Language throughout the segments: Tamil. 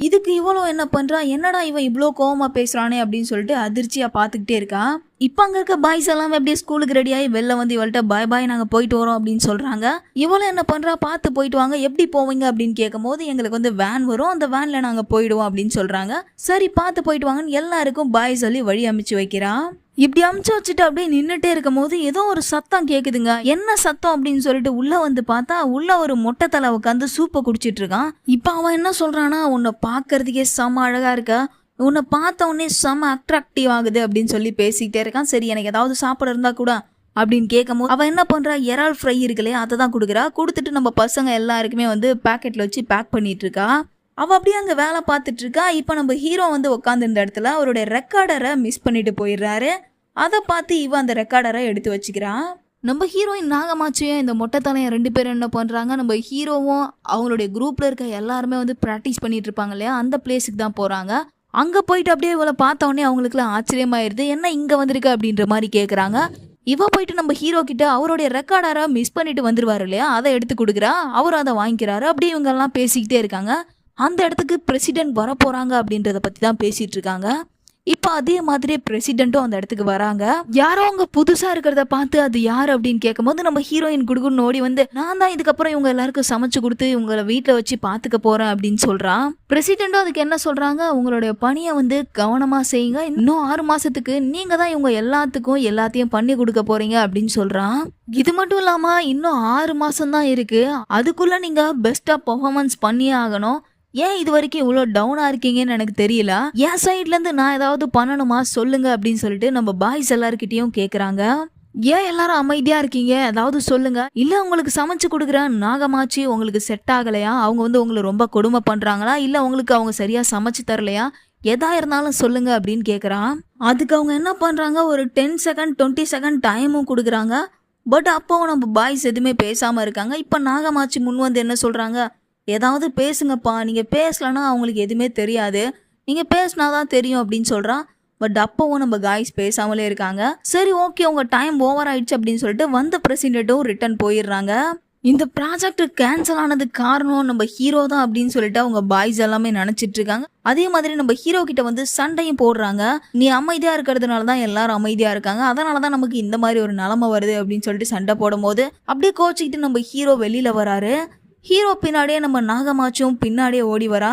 இதுக்கு இவ்வளோ என்ன பண்றா, என்னடா இவன் இவ்வளோ கோவமா பேசுறானே அப்படின்னு சொல்லிட்டு அதிர்ச்சியா பார்த்துக்கிட்டே இருக்கா. இப்போ அங்கே இருக்க பாய்ஸ் எல்லாமே அப்படியே ஸ்கூலுக்கு ரெடி ஆகி வெளில வந்து இவள்கிட்ட பாய் பாய் நாங்கள் போயிட்டு வரோம் அப்படின்னு சொல்கிறாங்க. இவ்வளோ என்ன பண்ணுறா, பார்த்து போயிட்டு வாங்க, எப்படி போவீங்க அப்படின்னு கேட்கும்போது எங்களுக்கு வந்து வேன் வரும், அந்த வேனில் நாங்கள் போயிடுவோம் அப்படின்னு சொல்கிறாங்க. சரி பார்த்து போயிட்டு வாங்கன்னு எல்லாருக்கும் பாய் சொல்லி வழி அமைச்சு வைக்கிறா. இப்படி அமுச்சு வச்சுட்டு அப்படியே நின்றுட்டே இருக்கும் போது ஏதோ ஒரு சத்தம் கேட்குதுங்க. என்ன சத்தம் அப்படின்னு சொல்லிட்டு உள்ள வந்து பார்த்தா உள்ள ஒரு மொட்டை தலை உட்காந்து சூப்பை குடிச்சிட்டு இருக்கான். இப்போ அவன் என்ன சொல்றானா, உன்னை பார்க்கறதுக்கே செம அழகா இருக்க, உன்னை பார்த்த உடனே செம அட்ராக்டிவ் ஆகுது அப்படின்னு சொல்லி பேசிக்கிட்டே இருக்கான். சரி எனக்கு ஏதாவது சாப்பிட இருந்தா கூட அப்படின்னு கேட்கும் போது அவன் என்ன பண்றா, இறால் ஃப்ரை இருக்குல்லையா அதை தான் கொடுக்குறா. கொடுத்துட்டு நம்ம பசங்க எல்லாருக்குமே வந்து பேக்கெட்ல வச்சு பேக் பண்ணிட்டு இருக்கா. அவள் அப்படியே அங்கே வேலை பார்த்துட்டு இருக்கா. இப்போ நம்ம ஹீரோ வந்து உட்காந்துருந்த இடத்துல அவருடைய ரெக்கார்டரை மிஸ் பண்ணிட்டு போயிடுறாரு. அதை பார்த்து இவன் அந்த ரெக்கார்டரை எடுத்து வச்சுக்கிறான். நம்ம ஹீரோயின் நாகமாச்சியும் இந்த மொட்டை தலையை 2 பேரும் என்ன பண்ணுறாங்க, நம்ம ஹீரோவும் அவங்களுடைய குரூப்பில் இருக்க எல்லாருமே வந்து ப்ராக்டிஸ் பண்ணிட்டு இருப்பாங்க இல்லையா, அந்த பிளேஸுக்கு தான் போகிறாங்க. அங்கே போயிட்டு அப்படியே இவளை பார்த்த உடனே அவங்களுக்குலாம் ஆச்சரியமாயிருது, என்ன இங்கே வந்திருக்க அப்படின்ற மாதிரி கேட்குறாங்க. இவ போயிட்டு நம்ம ஹீரோ கிட்ட அவருடைய ரெக்கார்டரை மிஸ் பண்ணிட்டு வந்துருவாரு இல்லையா, அதை எடுத்து கொடுக்குறா. அவர் அதை வாங்கிக்கிறாரு. அப்படியே இவங்க எல்லாம் பேசிக்கிட்டே இருக்காங்க. அந்த இடத்துக்கு பிரசிடென்ட் வர போறாங்க அப்படின்றத பத்தி தான் பேசிட்டு இருக்காங்க. இப்போ அதே மாதிரி பிரசிடென்ட்டும் அந்த இடத்துக்கு வராங்க. யாரோ அவங்க புதுசா இருக்கிறத பார்த்து அது யார் அப்படின்னு கேட்கும்போது நம்ம ஹீரோயின் குடுகுன்னு ஓடி வந்து, நான் தான் இதுக்கப்புறம் இவங்க எல்லாருக்கும் சமைச்சு கொடுத்து இவங்களை வீட்டில் வச்சு பார்த்துக்க போறேன் அப்படின்னு சொல்றான். பிரசிடென்ட்டும் அதுக்கு என்ன சொல்றாங்க, உங்களுடைய பணியை வந்து கவனமா செய்யுங்க, இன்னும் 6 மாசத்துக்கு நீங்க தான் இவங்க எல்லாத்துக்கும் எல்லாத்தையும் பண்ணி கொடுக்க போறீங்க அப்படின்னு சொல்றான். இது மட்டும் இல்லாம இன்னும் 6 மாசம் தான் இருக்கு, அதுக்குள்ள நீங்க பெஸ்டா பெர்ஃபார்மன்ஸ் பண்ணியே ஆகணும். ஏன் இது வரைக்கும் இவ்வளோ டவுனாக இருக்கீங்கன்னு எனக்கு தெரியல, என் சைட்லேருந்து நான் ஏதாவது பண்ணணுமா சொல்லுங்க அப்படின்னு சொல்லிட்டு நம்ம பாய்ஸ் எல்லாருக்கிட்டையும் கேட்குறாங்க. ஏன் எல்லாரும் அமைதியாக இருக்கீங்க, ஏதாவது சொல்லுங்க. இல்லை உங்களுக்கு சமைச்சு கொடுக்குறேன் நாகமாச்சி உங்களுக்கு செட் ஆகலையா, அவங்க வந்து உங்களை ரொம்ப கொடுமை பண்ணுறாங்களா, இல்லை உங்களுக்கு அவங்க சரியாக சமைச்சு தரலையா, எதா இருந்தாலும் சொல்லுங்க அப்படின்னு கேட்குறான். அதுக்கு அவங்க என்ன பண்ணுறாங்க, ஒரு 10 செகண்ட் 20 செகண்ட் டைமும் கொடுக்குறாங்க. பட் அப்போவும் நம்ம பாய்ஸ் எதுவுமே பேசாமல் இருக்காங்க. இப்போ நாகமாச்சி முன் வந்து என்ன சொல்கிறாங்க, ஏதாவது பேசுங்கப்பா, நீங்கள் பேசலன்னா அவங்களுக்கு எதுவுமே தெரியாது, நீங்கள் பேசினாதான் தெரியும் அப்படின்னு சொல்கிறான். பட் அப்போவும் நம்ம காய்ஸ் பேசாமலே இருக்காங்க. சரி ஓகே உங்கள் டைம் ஓவர் ஆயிடுச்சு அப்படின்னு சொல்லிட்டு வந்த பிரசிடென்ட்டும் ரிட்டர்ன் போயிடுறாங்க. இந்த ப்ராஜெக்ட் கேன்சல் ஆனதுக்கு காரணம் நம்ம ஹீரோ தான் அப்படின்னு சொல்லிட்டு அவங்க பாய்ஸ் எல்லாமே நினச்சிட்டு இருக்காங்க. அதே மாதிரி நம்ம ஹீரோ கிட்ட வந்து சண்டையும் போடுறாங்க. நீ அமைதியாக இருக்கிறதுனால தான் எல்லாரும் அமைதியாக இருக்காங்க, அதனால தான் நமக்கு இந்த மாதிரி ஒரு நிலைமை வருது அப்படின்னு சொல்லிட்டு சண்டை போடும் போது அப்படியே கோச்சிக்கிட்டு நம்ம ஹீரோ வெளியில் வராரு. ஹீரோ பின்னாடியே நம்ம நாகமாச்சும் பின்னாடியே ஓடி வரா.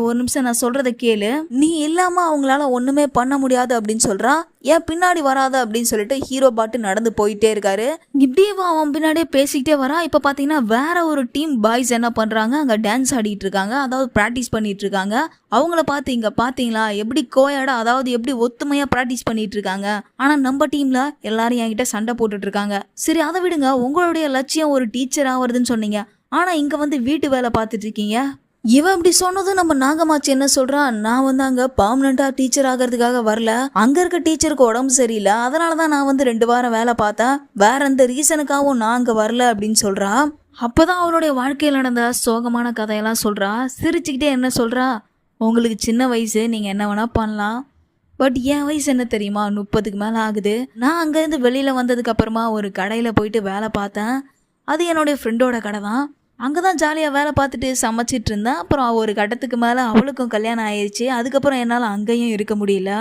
ஒரு நிமிஷம் நான் சொல்றதை கேளு, நீ இல்லாம அவங்களால ஒண்ணுமே பண்ண முடியாது அப்படின்னு சொல்றா. ஏன் பின்னாடி வராத அப்படின்னு சொல்லிட்டு ஹீரோ பாட்டு நடந்து போயிட்டே இருக்காரு. இப்படியே அவன் பின்னாடியே பேசிக்கிட்டே வரா. இப்ப பாத்தீங்கன்னா வேற ஒரு டீம் பாய்ஸ் என்ன பண்றாங்க, அங்க டான்ஸ் ஆடிட்டு இருக்காங்க, அதாவது பிராக்டிஸ் பண்ணிட்டு இருக்காங்க. அவங்கள பார்த்து இங்க பாத்தீங்களா எப்படி கோயாடா, அதாவது எப்படி ஒத்துமையா பிராக்டிஸ் பண்ணிட்டு இருக்காங்க. ஆனா நம்ம டீம்ல எல்லாரும் என்கிட்ட சண்டை போட்டுட்டு இருக்காங்க. சரி அதை விடுங்க, உங்களுடைய லட்சியம் ஒரு டீச்சர் ஆவறதுன்னு சொன்னீங்க, ஆனா இங்க வந்து வீட்டு வேலை பார்த்துட்டு இருக்கீங்க. இவன் அப்படி சொன்னதும் நம்ம நாகமாச்சி என்ன சொல்றான், நான் வந்து அங்க பர்மனண்டா டீச்சர் ஆகிறதுக்காக வரல, அங்க இருக்க டீச்சருக்கு உடம்பு சரியில்லை, அதனாலதான் நான் வந்து 2 வாரம் வேலை பார்த்தேன், வேற எந்த ரீசனுக்காகவும் நான் அங்க வரல அப்படின்னு சொல்றா. அப்பதான் அவளுடைய வாழ்க்கையில் நடந்த சோகமான கதையெல்லாம் சொல்றா. சிரிச்சுக்கிட்டே என்ன சொல்றா, உங்களுக்கு சின்ன வயசு, நீங்க என்ன வேணா பண்ணலாம், பட் என் வயசு என்ன தெரியுமா, 30க்கு மேல ஆகுது. நான் அங்கேருந்து வெளியில வந்ததுக்கு அப்புறமா ஒரு கடையில போயிட்டு வேலை பார்த்தேன். அது என்னுடைய ஃப்ரெண்டோட கடை தான். அங்கே தான் ஜாலியாக வேலை பார்த்துட்டு சமைச்சிட்டு இருந்தேன். அப்புறம் ஒரு கட்டத்துக்கு மேலே அவளுக்கும் கல்யாணம் ஆயிடுச்சு. அதுக்கப்புறம் என்னால் அங்கேயும் இருக்க முடியல.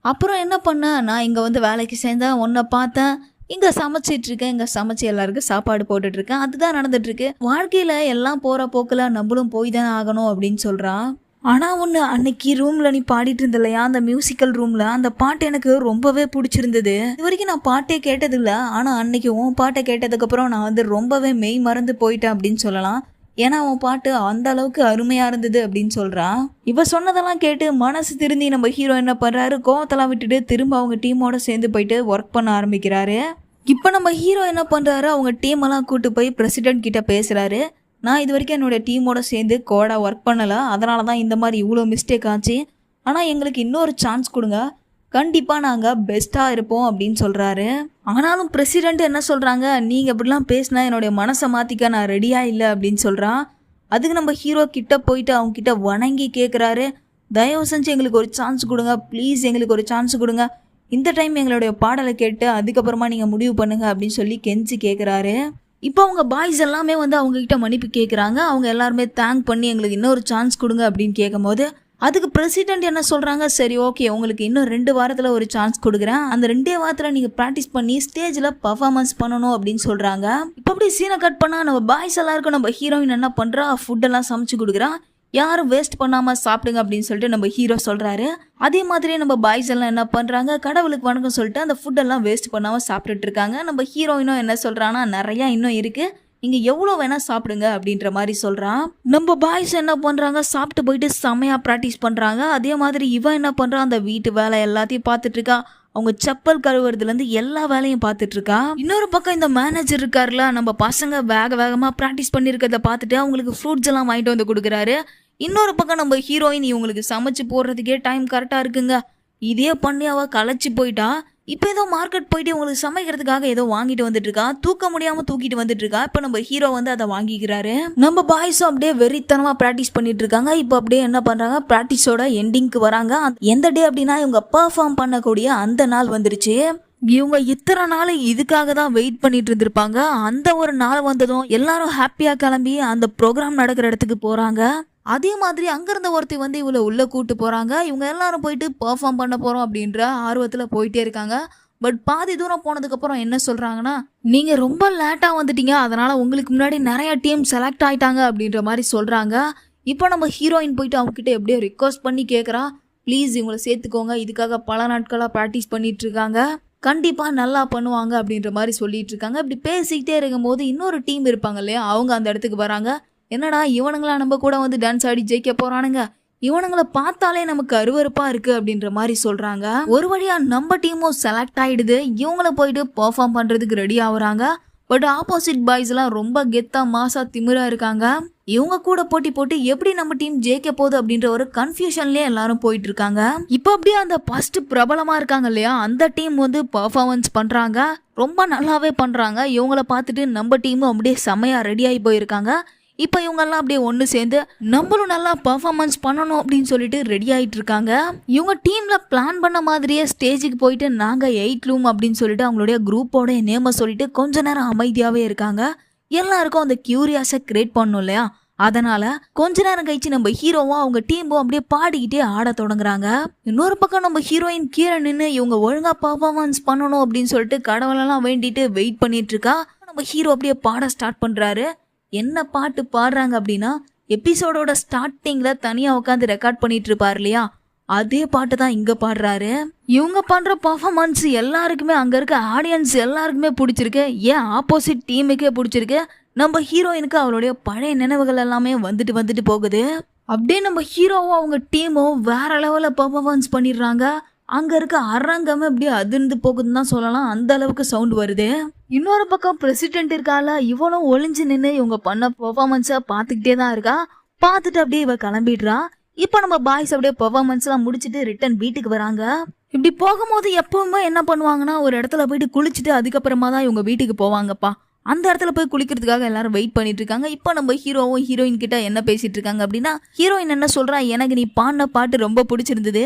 அப்புறம் என்ன பண்ணேன், நான் இங்கே வந்து வேலைக்கு சேர்ந்தேன், உன்னை பார்த்தேன், இங்கே சமைச்சிட்ருக்கேன், இங்கே சமைச்சு எல்லாருக்கும் சாப்பாடு போட்டுட்ருக்கேன், அதுதான் நடந்துட்டுருக்கு. வாழ்க்கையில் எல்லாம் போகிற போக்கில் நம்மளும் போய் தானே ஆகணும் அப்படின்னு சொல்கிறான். ஆனால் ஒன்று, அன்னைக்கு ரூமில் நீ பாடிட்டு இருந்தில்லையா, அந்த மியூசிக்கல் ரூமில், அந்த பாட்டு எனக்கு ரொம்பவே பிடிச்சிருந்தது. இது வரைக்கும் நான் பாட்டே கேட்டதில்ல, ஆனால் அன்னைக்கு உன் பாட்டை கேட்டதுக்கப்புறம் நான் வந்து ரொம்பவே மெய் மறந்து போயிட்டேன் அப்படின்னு சொல்லலாம். ஏன்னா உன் பாட்டு அந்த அளவுக்கு அருமையாக இருந்தது அப்படின்னு சொல்கிறான். இவ சொன்னதெல்லாம் கேட்டு மனசு திருந்தி நம்ம ஹீரோ என்ன பண்ணுறாரு, கோவத்தெல்லாம் விட்டுட்டு திரும்ப அவங்க டீமோட சேர்ந்து போயிட்டு ஒர்க் பண்ண ஆரம்பிக்கிறாரு. இப்போ நம்ம ஹீரோ என்ன பண்ணுறாரு, அவங்க டீமெல்லாம் கூட்டு போய் பிரசிடென்ட் கிட்ட பேசுகிறாரு. நான் இது வரைக்கும் என்னோடய டீமோட சேர்ந்து கோடாக ஒர்க் பண்ணலை, அதனால தான் இந்த மாதிரி இவ்வளோ மிஸ்டேக் ஆச்சு, ஆனால் எங்களுக்கு இன்னொரு சான்ஸ் கொடுங்க, கண்டிப்பாக நாங்கள் பெஸ்ட்டாக இருப்போம் அப்படின்னு சொல்கிறாரு. ஆனாலும் பிரசிடெண்ட் என்ன சொல்கிறாங்க, நீங்கள் இப்படிலாம் பேசினா என்னுடைய மனசை மாற்றிக்க நான் ரெடியாக இல்லை அப்படின்னு சொல்கிறான். அதுக்கு நம்ம ஹீரோ கிட்ட போயிட்டு அவங்க கிட்ட வணங்கி கேட்குறாரு, தயவு செஞ்சு எங்களுக்கு ஒரு சான்ஸ் கொடுங்க, ப்ளீஸ் எங்களுக்கு ஒரு சான்ஸ் கொடுங்க, இந்த டைம் எங்களுடைய பாடலை கேட்டு அதுக்கப்புறமா நீங்கள் முடிவு பண்ணுங்க அப்படின்னு சொல்லி கெஞ்சி கேட்குறாரு. இப்போ அவங்க பாய்ஸ் எல்லாமே வந்து அவங்க கிட்ட மன்னிப்பு கேட்குறாங்க. அவங்க எல்லாருமே தேங்க் பண்ணி எங்களுக்கு இன்னொரு சான்ஸ் கொடுங்க அப்படின்னு கேட்கும்போது அதுக்கு பிரசிடென்ட் என்ன சொல்றாங்க, சரி ஓகே உங்களுக்கு இன்னும் 2 வாரத்துல ஒரு சான்ஸ் கொடுக்குறேன், அந்த 2 வாரத்துல நீங்க ப்ராக்டிஸ் பண்ணி ஸ்டேஜ்ல பர்ஃபார்மன்ஸ் பண்ணணும் அப்படின்னு சொல்றாங்க. இப்போ அப்படியே சீனை கட் பண்ணா நம்ம பாய்ஸ் எல்லாருக்கும் நம்ம ஹீரோயின் என்ன பண்றா, ஃபுட் எல்லாம் சமைச்சு கொடுக்குறா, யாரும் வேஸ்ட் பண்ணாம சாப்பிடுங்க அப்படின்னு சொல்லிட்டு நம்ம ஹீரோ சொல்றாரு. அதே மாதிரி நம்ம பாய்ஸ் எல்லாம் என்ன பண்றாங்க, கடவுளுக்கு வணக்கம் சொல்லிட்டு அந்த ஃபுட் எல்லாம் வேஸ்ட் பண்ணாம சாப்பிட்டுட்டு இருக்காங்க. நம்ம ஹீரோயினும் என்ன சொல்றான்னா, நிறைய இன்னும் இருக்கு, நீங்க எவ்வளோ வேணா சாப்பிடுங்க அப்படின்ற மாதிரி சொல்றான். நம்ம பாய்ஸ் என்ன பண்றாங்க, சாப்பிட்டு போயிட்டு செமையா ப்ராக்டிஸ் பண்றாங்க. அதே மாதிரி இவன் என்ன பண்றான், அந்த வீட்டு வேலை எல்லாத்தையும் பார்த்துட்டு இருக்கா, அவங்க செப்பல் கழுவுறதுல இருந்து எல்லா வேலையும் பார்த்துட்டு இருக்கா. இன்னொரு பக்கம் இந்த மேனேஜர் இருக்காருல, நம்ம பசங்க வேகமா ப்ராக்டிஸ் பண்ணிருக்கிறத பார்த்துட்டு அவங்களுக்கு ஃப்ரூட்ஸ் எல்லாம் வாங்கிட்டு வந்து கொடுக்குறாரு. இன்னொரு பக்கம் நம்ம ஹீரோயின் இவங்களுக்கு சமைச்சு போடுறதுக்கே டைம் கரெக்டா இருக்குங்க. இதே பண்ணி அவ களைச்சு போயிட்டா. இப்போ ஏதோ மார்க்கெட் போயிட்டு உங்களுக்கு சமைக்கிறதுக்காக ஏதோ வாங்கிட்டு வந்துட்டு இருக்கா, தூக்க முடியாம தூக்கிட்டு வந்துட்டு இருக்கா. இப்போ நம்ம ஹீரோ வந்து அதை வாங்கிக்கிறாரு. நம்ம பாய்ஸும் அப்படியே வெறித்தனமா ப்ராக்டிஸ் பண்ணிட்டு இருக்காங்க. இப்போ அப்படியே என்ன பண்றாங்க, ப்ராக்டிஸோட எண்டிங்க்கு வராங்க. எந்த டே அப்படின்னா இவங்க பெர்ஃபார்ம் பண்ணக்கூடிய அந்த நாள் வந்துருச்சு. இவங்க இத்தனை நாள் இதுக்காக தான் வெயிட் பண்ணிட்டு இருந்திருப்பாங்க. அந்த ஒரு நாள் வந்ததும் எல்லாரும் ஹாப்பியா கிளம்பி அந்த ப்ரோக்ராம் நடக்கிற இடத்துக்கு போறாங்க. அதே மாதிரி அங்கிருந்த ஒருத்தி வந்து இவளை உள்ள கூட்டு போறாங்க. இவங்க எல்லாரும் போயிட்டு பெர்ஃபார்ம் பண்ண போறோம் அப்படின்ற ஆர்வத்துல போயிட்டே இருக்காங்க. பட் பாதி தூரம் போனதுக்கு அப்புறம் என்ன சொல்றாங்கன்னா, நீங்க ரொம்ப லேட்டா வந்துட்டீங்க, அதனால உங்களுக்கு முன்னாடி நிறைய டீம் செலக்ட் ஆயிட்டாங்க அப்படின்ற மாதிரி சொல்றாங்க. இப்போ நம்ம ஹீரோயின் போயிட்டு அவங்க கிட்ட எப்படியோ ரிக்வஸ்ட் பண்ணி கேட்கறா, ப்ளீஸ் இவங்களை சேர்த்துக்கோங்க, இதுக்காக பல நாட்களா ப்ராக்டிஸ் பண்ணிட்டு இருக்காங்க, கண்டிப்பா நல்லா பண்ணுவாங்க அப்படின்ற மாதிரி சொல்லிட்டு இருக்காங்க. இப்படி பேசிக்கிட்டே இருக்கும் போது இன்னொரு டீம் இருப்பாங்க இல்லையா, அவங்க அந்த இடத்துக்கு வராங்க. என்னடா இவனுங்களா நம்ம கூட வந்து டான்ஸ் ஆடி ஜெயிக்க போறானுங்க, இவனுங்களை பார்த்தாலே நமக்கு அருவருப்பா இருக்கு அப்படின்ற மாதிரி சொல்றாங்க. ஒரு வழியா நம்ம டீமும் செலக்ட் ஆயிடுது. இவங்கள போயிட்டு பெர்ஃபார்ம் பண்றதுக்கு ரெடி ஆகுறாங்க. பட் ஆப்போசிட் பாய்ஸ் எல்லாம் ரொம்ப கெத்தா மாசா திமிரா இருக்காங்க. இவங்க கூட போட்டி போட்டு எப்படி நம்ம டீம் ஜெயிக்க போகுது அப்படின்ற ஒரு கன்ஃபியூஷன்லயே எல்லாரும் போயிட்டு இருக்காங்க. இப்போ அப்படியே அந்த ஃபர்ஸ்ட் பிரபலமா இருக்காங்க இல்லையா, அந்த டீம் வந்து பெர்ஃபார்மன்ஸ் பண்றாங்க, ரொம்ப நல்லாவே பண்றாங்க. இவங்கள பார்த்துட்டு நம்ம டீமும் அப்படியே செமையா ரெடி ஆகி போயிருக்காங்க. இப்போ இவங்கெல்லாம் அப்படியே ஒன்று சேர்ந்து நம்மளும் நல்லா பர்ஃபார்மன்ஸ் பண்ணணும் அப்படின்னு சொல்லிட்டு ரெடி ஆகிட்டு இருக்காங்க. இவங்க டீமில் பிளான் பண்ண மாதிரியே ஸ்டேஜுக்கு போயிட்டு நாங்கள் 8 ரூம் அப்படின்னு சொல்லிட்டு அவங்களுடைய குரூப்போட நேமை சொல்லிட்டு கொஞ்ச நேரம் அமைதியாகவே இருக்காங்க. எல்லாருக்கும் அந்த கியூரியாஸை கிரியேட் பண்ணணும் இல்லையா, அதனால கொஞ்ச நேரம் கழிச்சு நம்ம ஹீரோவும் அவங்க டீமும் அப்படியே பாடிக்கிட்டே ஆட தொடங்குறாங்க. இன்னொரு பக்கம் நம்ம ஹீரோயின் கீழே நின்று இவங்க ஒழுங்கா பர்ஃபார்மன்ஸ் பண்ணணும் அப்படின்னு சொல்லிட்டு கடவுளெல்லாம் வேண்டிட்டு வெயிட் பண்ணிட்டு இருக்கா. நம்ம ஹீரோ அப்படியே பாட ஸ்டார்ட் பண்றாரு. என்ன பாட்டு பாடுறாங்க அப்படின்னா, எபிசோடோட ஸ்டார்டிங்ல தனியா உட்காந்து ரெக்கார்ட் பண்ணிட்டு இருப்பாரு இல்லையா, அதே பாட்டு தான் இங்க பாடுறாரு. இவங்க பண்ற பர்ஃபார்மன்ஸ் எல்லாருக்குமே, அங்க இருக்க ஆடியன்ஸ் எல்லாருக்குமே பிடிச்சிருக்கு. ஏன் ஆப்போசிட் டீமுக்கே பிடிச்சிருக்கு. நம்ம ஹீரோயினுக்கு அவளுடைய பழைய நினைவுகள் எல்லாமே வந்துட்டு போகுது. அப்படியே நம்ம ஹீரோவும் அவங்க டீமும் வேற லெவல்ல பர்ஃபார்மன்ஸ் பண்ணிடுறாங்க. அங்க இருக்க அரங்கமே அப்படியே அதிர்ந்து போகுதுன்னு தான் சொல்லலாம், அந்த அளவுக்கு சவுண்ட் வருது. இன்னொரு பக்கம் பிரசிடென்ட் இருக்கால, இவனும் ஒளிஞ்சு நின்று இவங்க பண்ண பெர்ஃபார்மன்ஸை பார்த்துக்கிட்டே தான் இருக்கா. பார்த்துட்டு அப்படியே இவ கிளம்பிடுறா. இப்போ நம்ம பாய்ஸ் அப்படியே பெர்ஃபார்மன்ஸ்லாம் முடிச்சுட்டு ரிட்டர்ன் வீட்டுக்கு வராங்க. இப்படி போகும்போது எப்பவுமே என்ன பண்ணுவாங்கன்னா, ஒரு இடத்துல போயிட்டு குளிச்சுட்டு அதுக்கப்புறமா தான் இவங்க வீட்டுக்கு போவாங்கப்பா. அந்த இடத்துல போய் குளிக்கிறதுக்காக எல்லாரும் வெயிட் பண்ணிட்டு இருக்காங்க. இப்போ நம்ம ஹீரோவும் ஹீரோயின் கிட்ட என்ன பேசிட்டு இருக்காங்க அப்படின்னா, ஹீரோயின் என்ன சொல்றா, எனக்கு நீ பாடின பாட்டு ரொம்ப பிடிச்சிருந்தது,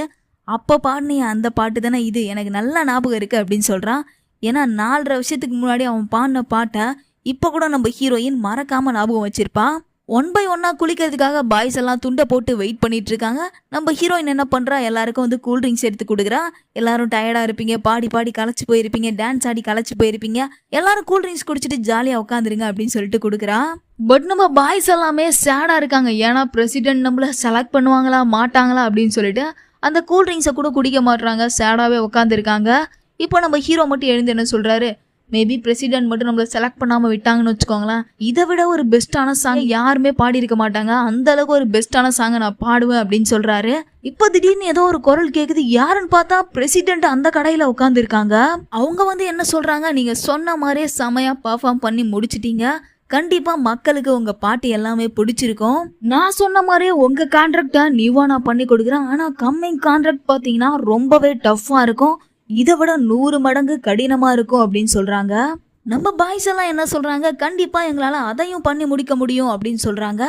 அப்போ பாடினி அந்த பாட்டு தானே இது, எனக்கு நல்ல ஞாபகம் இருக்கு அப்படின்னு சொல்றான். ஏன்னா 4.5 வருஷத்துக்கு முன்னாடி அவன் பாடின பாட்டை இப்போ கூட நம்ம ஹீரோயின் மறக்காம ஞாபகம் வச்சிருப்பா. 1 by 1 குளிக்கிறதுக்காக பாய்ஸ் எல்லாம் துண்டை போட்டு வெயிட் பண்ணிட்டு இருக்காங்க. நம்ம ஹீரோயின் என்ன பண்றா, எல்லாருக்கும் வந்து கூல்ட்ரிங்க்ஸ் எடுத்து கொடுக்குறா. எல்லாரும் டயர்டா இருப்பீங்க, பாடி களைச்சு போயிருப்பீங்க, டான்ஸ் ஆடி களைச்சு போயிருப்பீங்க, எல்லாரும் கூல்ட்ரிங்க்ஸ் குடிச்சிட்டு ஜாலியா உட்காந்துருங்க அப்படின்னு சொல்லிட்டு கொடுக்குறா. பட் நம்ம பாய்ஸ் எல்லாமே சேடா இருக்காங்க. ஏன்னா பிரசிடென்ட் நம்மள செலக்ட் பண்ணுவாங்களா மாட்டாங்களா அப்படின்னு சொல்லிட்டு அந்த கூல்ட்ரிங்க்ஸை கூட குடிக்க மாட்டுறாங்க, சேடாவே உட்காந்துருக்காங்க. இப்போ நம்ம ஹீரோ மட்டும் எழுந்து என்ன சொல்றாரு, மேபி பிரசிடென்ட் மட்டும் நம்மள செலக்ட் பண்ணாம விட்டாங்கன்னு வச்சுக்கோங்களேன், இதை விட ஒரு பெஸ்டான சாங் யாருமே பாடி இருக்க மாட்டாங்க, அந்த அளவுக்கு ஒரு பெஸ்டான சாங்கை நான் பாடுவேன் அப்படின்னு சொல்றாரு. இப்போ திடீர்னு ஏதோ ஒரு குரல் கேக்குது. யாருன்னு பார்த்தா பிரசிடென்ட் அந்த கடையில உட்கார்ந்து இருக்காங்க. அவங்க வந்து என்ன சொல்றாங்க, நீங்க சொன்ன மாதிரியே செமையா பர்ஃபார்ம் பண்ணி முடிச்சிட்டீங்க, கண்டிப்பா மக்களுக்கு உங்க பாட்டு எல்லாமே பிடிச்சிருக்கும், நான் சொன்ன மாதிரியே உங்க கான்ட்ராக்டை நீவா நான் பண்ணி கொடுக்குறேன், ஆனா கம்மிங் கான்ட்ராக்ட் பாத்தீங்கன்னா ரொம்பவே டஃப்பா இருக்கும், இதை விட 100 மடங்கு கடினமா இருக்கும் அப்படின்னு சொல்றாங்க. நம்ம பாய்ஸ் எல்லாம் என்ன சொல்றாங்க, கண்டிப்பா எங்களால அதையும் பண்ணி முடிக்க முடியும் அப்படின்னு சொல்றாங்க.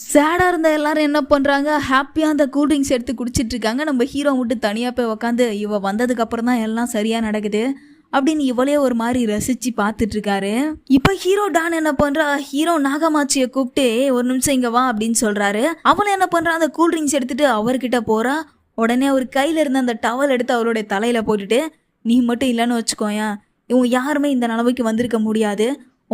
சேடா இருந்த எல்லாரும் என்ன பண்றாங்க, ஹாப்பியா அந்த கூல்ட்ரிங்க்ஸ் எடுத்து குடிச்சிட்டு இருக்காங்க. நம்ம ஹீரோ மட்டும் தனியா போய் உட்காந்து இவ வந்ததுக்கு அப்புறம் தான் எல்லாம் சரியா நடக்குது, அப்படின்னு இவளே ஒரு மாதிரி ரசிச்சு பார்த்துட்டு இருக்காரு. இப்ப ஹீரோ டான் என்ன பண்றா, ஹீரோ நாகமாச்சியை கூப்பிட்டு ஒரு நிமிஷம் இங்க வா அப்படின்னு சொல்றாரு. அவளை என்ன பண்றா, அந்த கூல் ட்ரிங்க்ஸ் எடுத்துட்டு அவர்கிட்ட போறா. உடனே அவர் கையில இருந்த அந்த டவல் எடுத்து அவருடைய தலையில போட்டுட்டு, நீ மட்டும் இல்லைன்னு வச்சுக்கோயேன், இவங்க யாருமே இந்த நிலைமைக்கு வந்திருக்க முடியாது,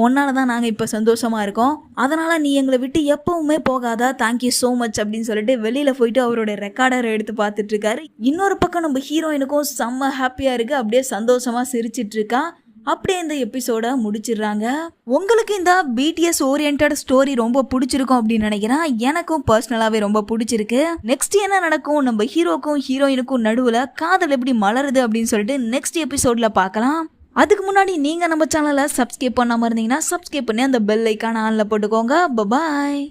உன்னால தான் நாங்கள் இப்போ சந்தோஷமா இருக்கோம், அதனால நீ எங்களை விட்டு எப்பவுமே போகாதா, தேங்க்யூ ஸோ மச் அப்படின்னு சொல்லிட்டு வெளியில போயிட்டு அவரோட ரெக்கார்டரை எடுத்து பார்த்துட்டு இருக்காரு. இன்னொரு பக்கம் நம்ம ஹீரோயினுக்கும் செம்ம ஹாப்பியா இருக்கு, அப்படியே சந்தோஷமா சிரிச்சிட்டு இருக்கா. அப்படியே இந்த எபிசோட முடிச்சிடுறாங்க. உங்களுக்கு இந்த பிடிஎஸ் ஓரியன்ட் ஸ்டோரி ரொம்ப பிடிச்சிருக்கும் அப்படின்னு நினைக்கிறேன். எனக்கும் பர்சனலாவே ரொம்ப பிடிச்சிருக்கு. நெக்ஸ்ட் என்ன நடக்கும், நம்ம ஹீரோக்கும் ஹீரோயினுக்கும் நடுவுல காதல் எப்படி மலருது அப்படின்னு சொல்லிட்டு நெக்ஸ்ட் எபிசோட்ல பார்க்கலாம். அதுக்கு முன்னாடி நீங்க நம்ம சேனலை சப்ஸ்கிரைப் பண்ணாம இருந்தீங்கன்னா சப்ஸ்கிரைப் பண்ணி அந்த பெல் ஐக்கான ஆன்ல போட்டுக்கோங்க. பாய்.